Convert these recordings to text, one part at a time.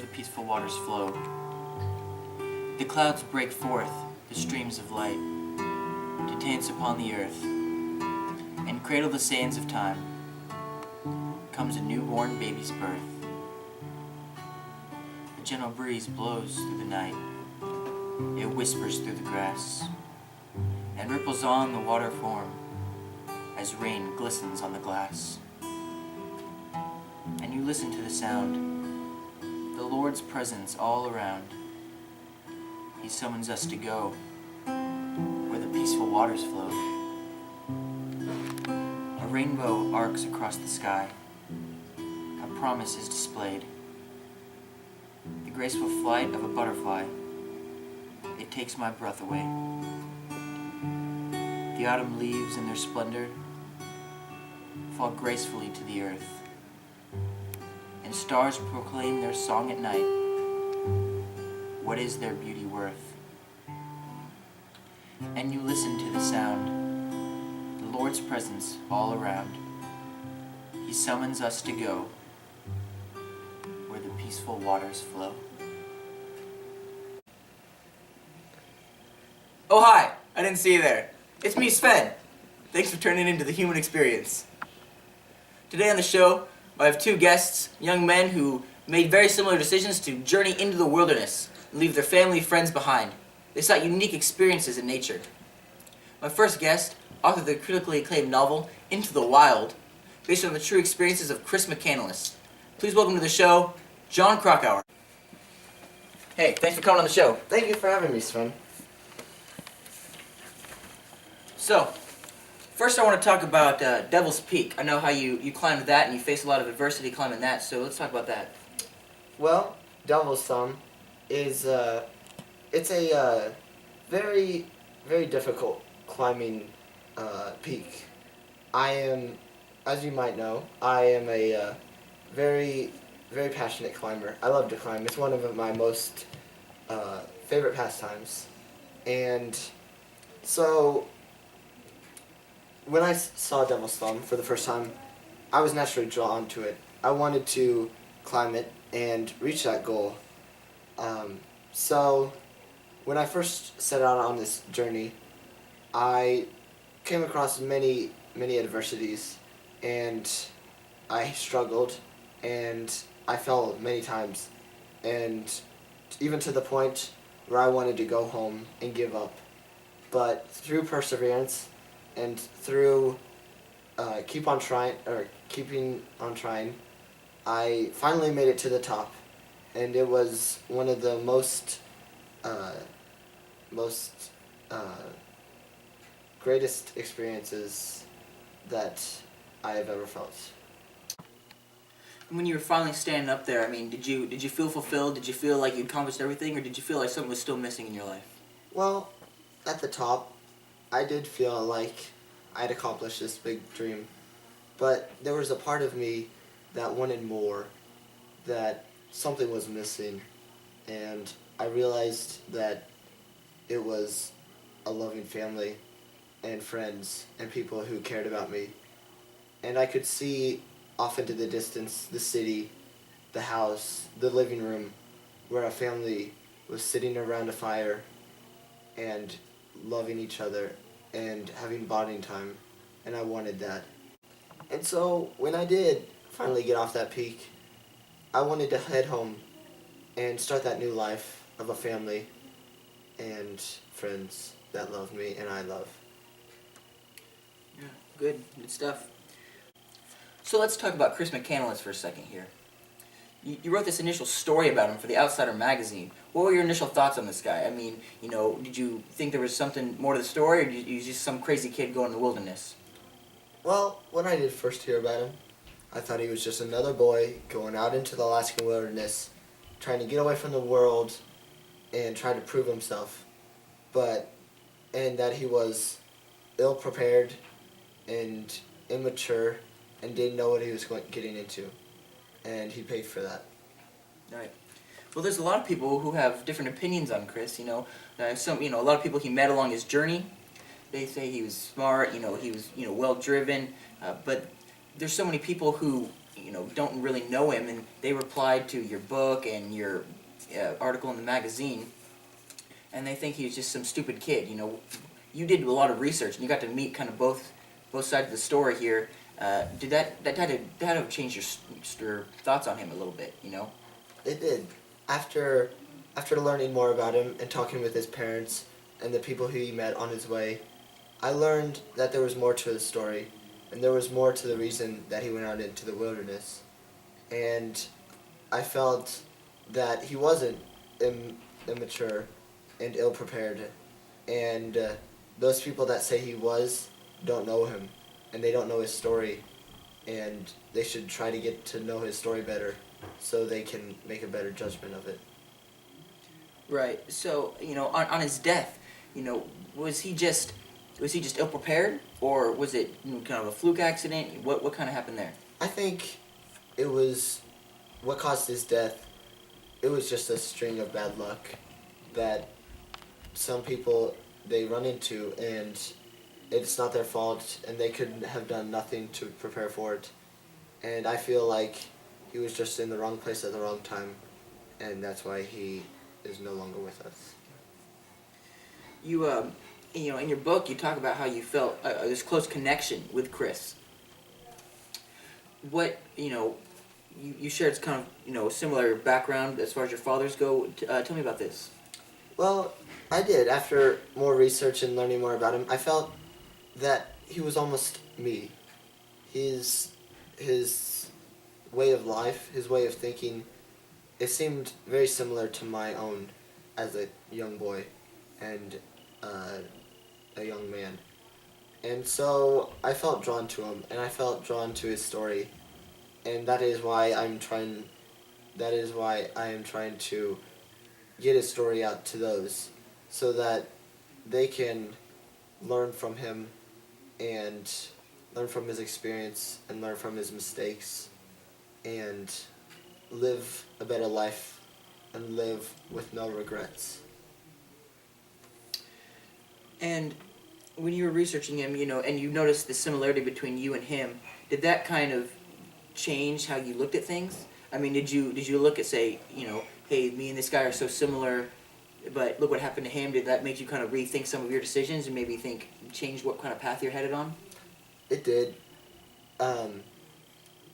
the peaceful waters flow. The clouds break forth, the streams of light, to dance upon the earth, and cradle the sands of time. Comes a newborn baby's birth. A gentle breeze blows through the night. It whispers through the grass, and ripples on the water form, as rain glistens on the glass. And you listen to the sound, the Lord's presence all around. He summons us to go where the peaceful waters flow. A rainbow arcs across the sky. A promise is displayed. The graceful flight of a butterfly. It takes my breath away. The autumn leaves in their splendor fall gracefully to the earth, and stars proclaim their song at night. What is their beauty worth? And you listen to the sound, the Lord's presence all around. He summons us to go where the peaceful waters flow. Oh hi! I didn't see you there. It's me, Sven. Thanks for turning into the human experience. Today on the show, I have two guests, young men who made very similar decisions to journey into the wilderness and leave their family and friends behind. They sought unique experiences in nature. My first guest authored the critically acclaimed novel, Into the Wild, based on the true experiences of Chris McCandless. Please welcome to the show, John Krakauer. Hey, thanks for coming on the show. Thank you for having me, Sven. So, first I want to talk about Devil's Peak. I know how you climbed that and you faced a lot of adversity climbing that, so let's talk about that. Well, Devil's Thumb is it's a very, very difficult climbing peak. I am, as you might know, I am a very, very passionate climber. I love to climb. It's one of my most favorite pastimes. And so when I saw Devil's Thumb for the first time, I was naturally drawn to it. I wanted to climb it and reach that goal. So when I first set out on this journey, I came across many, many adversities, and I struggled, and I fell many times, and even to the point where I wanted to go home and give up. But through perseverance and through keeping on trying, I finally made it to the top, and it was one of the most greatest experiences that I have ever felt. When you were finally standing up there, I mean, did you feel fulfilled? Did you feel like you accomplished everything, or did you feel like something was still missing in your life? Well, at the top, I did feel like I'd accomplished this big dream, but there was a part of me that wanted more, that something was missing, and I realized that it was a loving family and friends and people who cared about me. And I could see off into the distance the city, the house, the living room, where a family was sitting around a fire and loving each other and having bonding time, and I wanted that. And so when I did finally get off that peak, I wanted to head home and start that new life of a family and friends that love me and I love. Yeah, good stuff. So let's talk about Chris McCandless for a second here. You wrote this initial story about him for the Outsider magazine. What were your initial thoughts on this guy? I mean, did you think there was something more to the story, or did you just some crazy kid going in the wilderness? Well, when I did first hear about him, I thought he was just another boy going out into the Alaskan wilderness, trying to get away from the world and try to prove himself. And that he was ill-prepared and immature and didn't know what he was getting into. And he paid for that. Right. Well, there's a lot of people who have different opinions on Chris. A lot of people he met along his journey. They say he was smart. He was well driven. But there's so many people who don't really know him, and they replied to your book and your article in the magazine, and they think he's just some stupid kid. You did a lot of research, and you got to meet kind of both sides of the story here. Did that had to change your thoughts on him a little bit? It did. After learning more about him and talking with his parents and the people who he met on his way, I learned that there was more to his story, and there was more to the reason that he went out into the wilderness. And I felt that he wasn't immature and ill-prepared, and those people that say he was don't know him, and they don't know his story, and they should try to get to know his story better so they can make a better judgment of it. Right. So on his death, was he just ill prepared, or was it kind of a fluke accident? What kind of happened there? I think it was what caused his death. It was just a string of bad luck that some people they run into, and it's not their fault, and they could have done nothing to prepare for it. And I feel like he was just in the wrong place at the wrong time, and that's why he is no longer with us. You in your book, you talk about how you felt this close connection with Chris. What you shared kind of a similar background as far as your fathers go. Tell me about this. Well, I did. After more research and learning more about him, I felt that he was almost me. His way of life, his way of thinking, it seemed very similar to my own as a young boy and a young man. And so I felt drawn to him, and I felt drawn to his story, and that is why I am trying to get his story out to those so that they can learn from him and learn from his experience and learn from his mistakes and live a better life and live with no regrets. And when you were researching him, and you noticed the similarity between you and him, did that kind of change how you looked at things? I mean, did you look at, say, hey, me and this guy are so similar, but look what happened to him? Did that make you kind of rethink some of your decisions and maybe change what kind of path you're headed on? It did.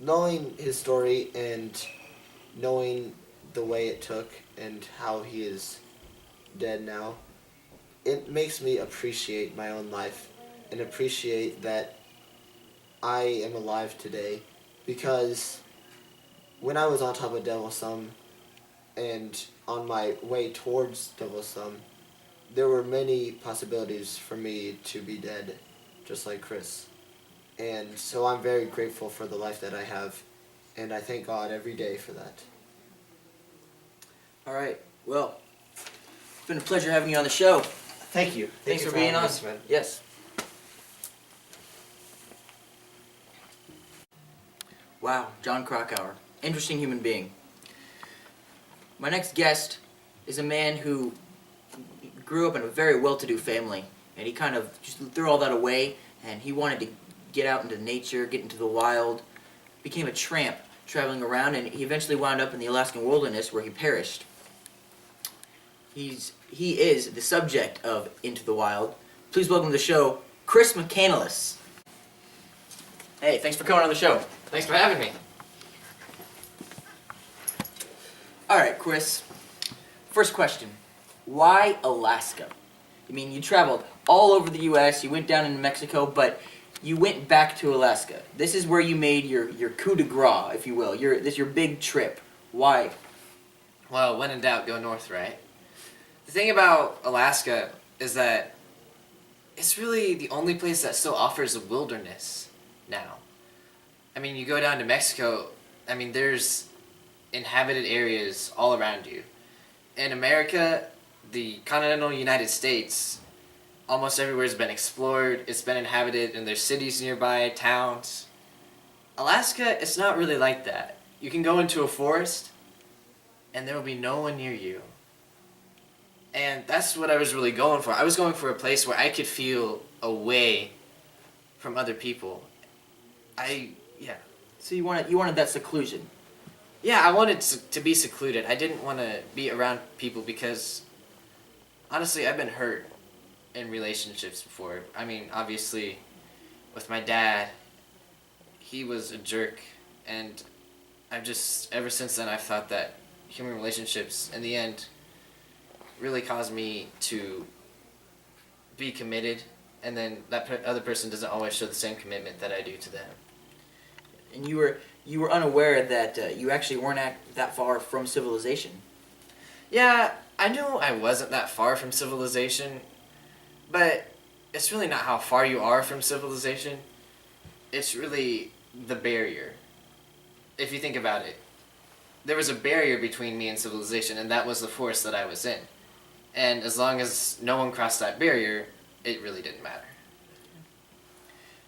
Knowing his story and knowing the way it took and how he is dead now, it makes me appreciate my own life and appreciate that I am alive today, because when I was on top of Devil's Thumb and on my way towards Devil's Thumb, there were many possibilities for me to be dead, just like Chris. And so I'm very grateful for the life that I have, and I thank God every day for that. All right. Well, it's been a pleasure having you on the show. Thank you. Thanks for being on. Man. Yes. Wow, John Krakauer. Interesting human being. My next guest is a man who grew up in a very well-to-do family, and he kind of just threw all that away, and he wanted to get out into nature, get into the wild, became a tramp traveling around, and he eventually wound up in the Alaskan wilderness where he perished. He is the subject of Into the Wild. Please welcome to the show, Chris McCandless. Hey, thanks for coming on the show. Thanks for having me. All right, Chris. First question. Why Alaska? I mean, you traveled all over the U.S., you went down into Mexico, but you went back to Alaska. This is where you made your coup de grace, if you will. This is your big trip. Why? Well, when in doubt, go north, right? The thing about Alaska is that it's really the only place that still offers a wilderness now. I mean, you go down to Mexico, I mean, there's inhabited areas all around you. In America, the continental United States, almost everywhere has been explored, it's been inhabited, and there's cities nearby, towns. Alaska, it's not really like that. You can go into a forest, and there will be no one near you. And that's what I was really going for. I was going for a place where I could feel away from other people. So you wanted that seclusion. Yeah, I wanted to be secluded. I didn't want to be around people because, honestly, I've been hurt in relationships before. I mean, obviously, with my dad, he was a jerk, and I've just, ever since then, I've thought that human relationships, in the end, really caused me to be committed, and then that other person doesn't always show the same commitment that I do to them. And you were unaware that you actually weren't that far from civilization. Yeah, I knew I wasn't that far from civilization, but it's really not how far you are from civilization. It's really the barrier. If you think about it, there was a barrier between me and civilization, and that was the forest that I was in. And as long as no one crossed that barrier, it really didn't matter.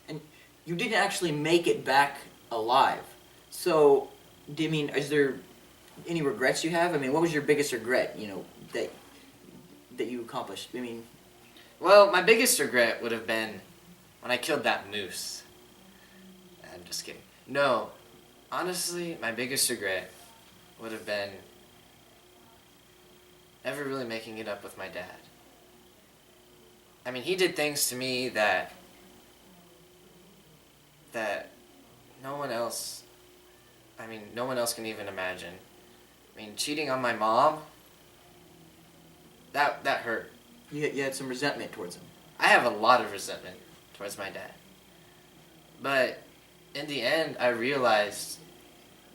And you didn't actually make it back alive. So, is there any regrets you have? I mean, what was your biggest regret, that you accomplished? Well, my biggest regret would have been when I killed that moose. I'm just kidding. No, honestly, my biggest regret would have been never really making it up with my dad. I mean, he did things to me that no one else can even imagine. I mean, cheating on my mom, that hurt. You had some resentment towards him. I have a lot of resentment towards my dad. But in the end, I realized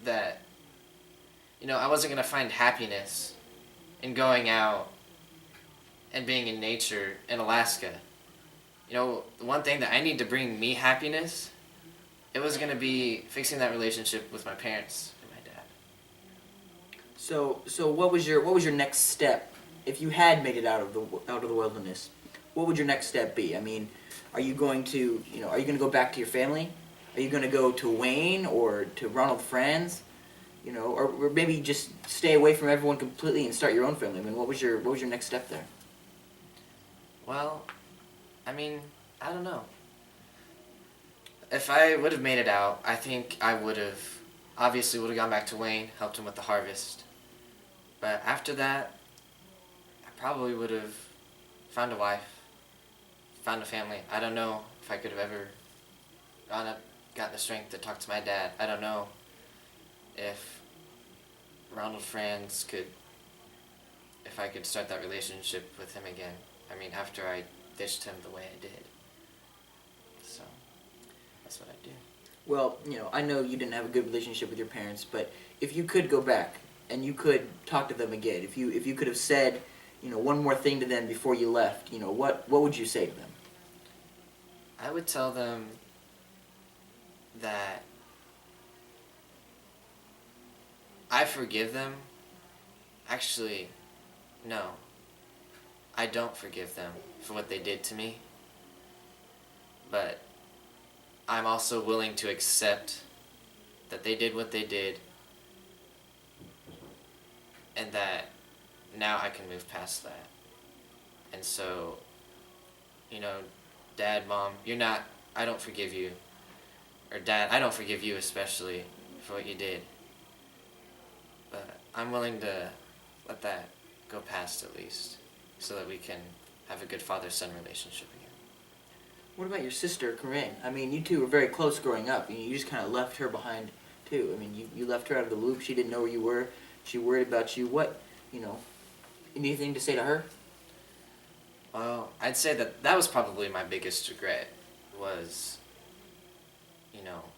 that, I wasn't going to find happiness in going out and being in nature in Alaska. The one thing that I need to bring me happiness, it was going to be fixing that relationship with my parents and my dad. So what was your next step if you had made it out of the wilderness? What would your next step be? I mean, are you going to go back to your family? Are you going to go to Wayne or to Ronald Franz? Or maybe just stay away from everyone completely and start your own family. I mean, what was your next step there? Well, I don't know. If I would have made it out, I think I would have gone back to Wayne, helped him with the harvest. But after that, I probably would have found a wife, found a family. I don't know if I could have ever gotten the strength to talk to my dad. I don't know if Ronald Franz if I could start that relationship with him again. I mean, after I ditched him the way I did. So, that's what I do. Well, I know you didn't have a good relationship with your parents, but if you could go back and you could talk to them again, if you could have said, one more thing to them before you left, what would you say to them? I would tell them that I forgive them. Actually, no. I don't forgive them for what they did to me. But I'm also willing to accept that they did what they did and that now I can move past that. And so, Dad, Mom, I don't forgive you. Or Dad, I don't forgive you especially for what you did. But I'm willing to let that go past at least so that we can have a good father-son relationship again. What about your sister, Corinne? I mean, you two were very close growing up. You just kind of left her behind, too. I mean, you left her out of the loop. She didn't know where you were. She worried about you. Anything to say to her? Well, I'd say that was probably my biggest regret was,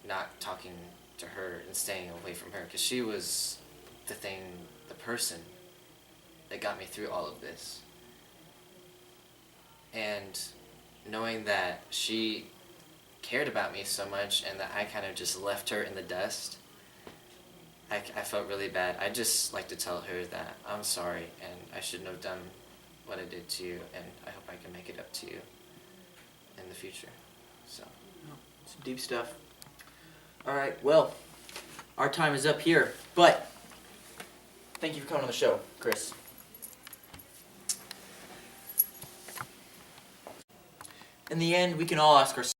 not talking to her and staying away from her because she was the person that got me through all of this. And knowing that she cared about me so much and that I kind of just left her in the dust, I felt really bad. I'd just like to tell her that I'm sorry and I shouldn't have done what I did to you, and I hope I can make it up to you in the future. So, some deep stuff. All right, well, our time is up here, but thank you for coming on the show, Chris. In the end, we can all ask ourselves,